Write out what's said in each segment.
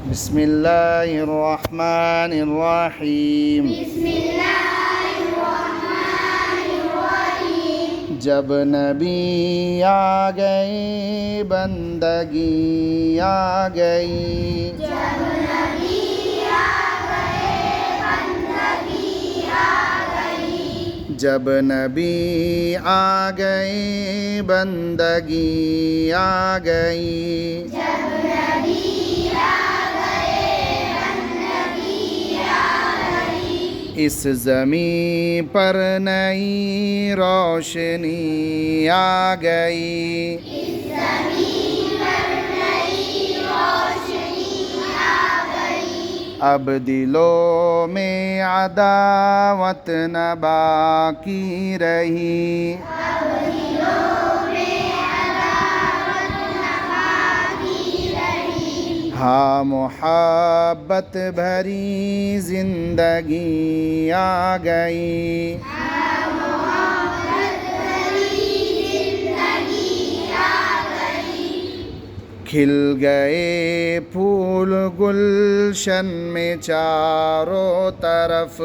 بسم الله الرحمن الرحیم بسم اللہ الرحمن الرحیم جب نبی آ گئے بندگی آ گئی جب نبی آ گئے بندگی آ گئی جب نبی آ گئے بندگی آ گئی جب نبی آ گئے بندگی آ گئی اس زمین پر نئی روشنی آ گئی اس زمین پر نئی روشنی آ گئی اب دلوں میں عداوت نہ باقی رہی اب دلوں میں عداوت نہ باقی رہی ہاں محبت بھری زندگی آ گئی محبت بھری زندگی آ گئی کھل گئے پھول گلشن میں چاروں طرف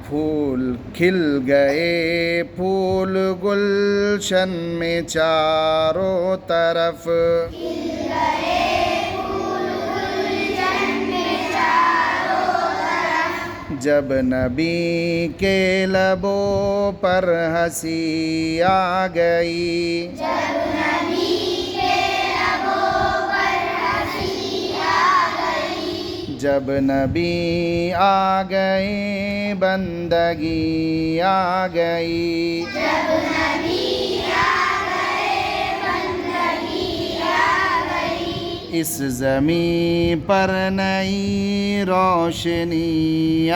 پھول کھل گئے پھول گلشن میں چاروں طرف جب نبی کے لبوں پر ہنسی آ گئی جب نبی کے لبوں پر ہنسی آ گئی جب نبی آ گئے بندگی آ گئی جب نبی آ گئے بندگی آ گئی اس زمین پر نئی روشنی آ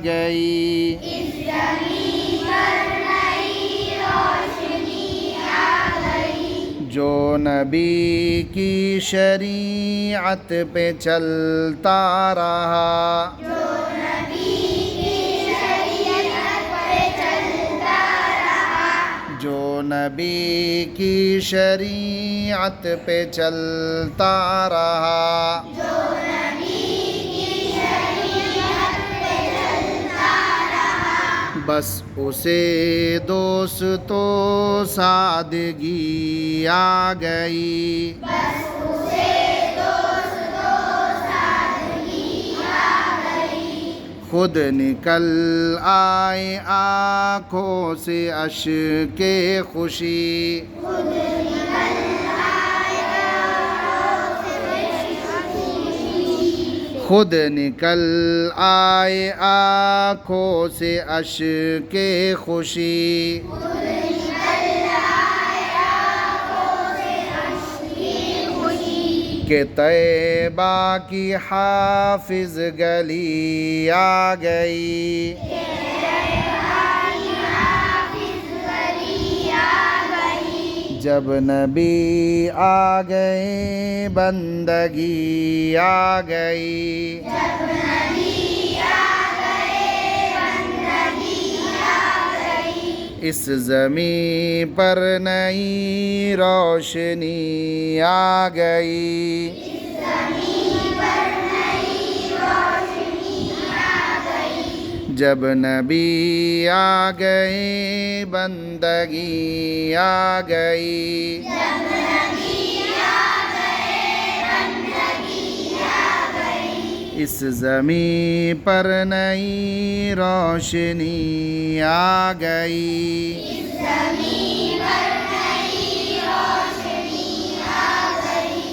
گئی اس زمین پر نئی روشنی آ گئی جو نبی کی شریعت پہ چلتا رہا جو نبی کی شریعت پہ چلتا رہا جو نبی کی شریعت پہ چلتا رہا جو نبی کی شریعت پہ چلتا رہا بس اسے دوستو سادگی آ گئی بس اسے دوست و سادگی آ گئی خود نکل آئے آنکھوں سے اشک خوشی خود نکل آیا خود نکل آئے آنکھوں سے اشک خوشی خود نکل آیا سے اشکی خوشی کہ طیبہ کی حافظ گلی آ گئی حافظ گلی آ گئی جب نبی آ گئے بندگی آ گئی جب نبی آ گئے بندگی آ گئی اس زمین پر نئی روشنی آ گئی اس زمین پر نئی روشنی آ گئی جب نبی آ گئے بندگی آ گئی جب نبی آ گئے بندگی آ گئی اس زمین پر نئی روشنی آ گئی اس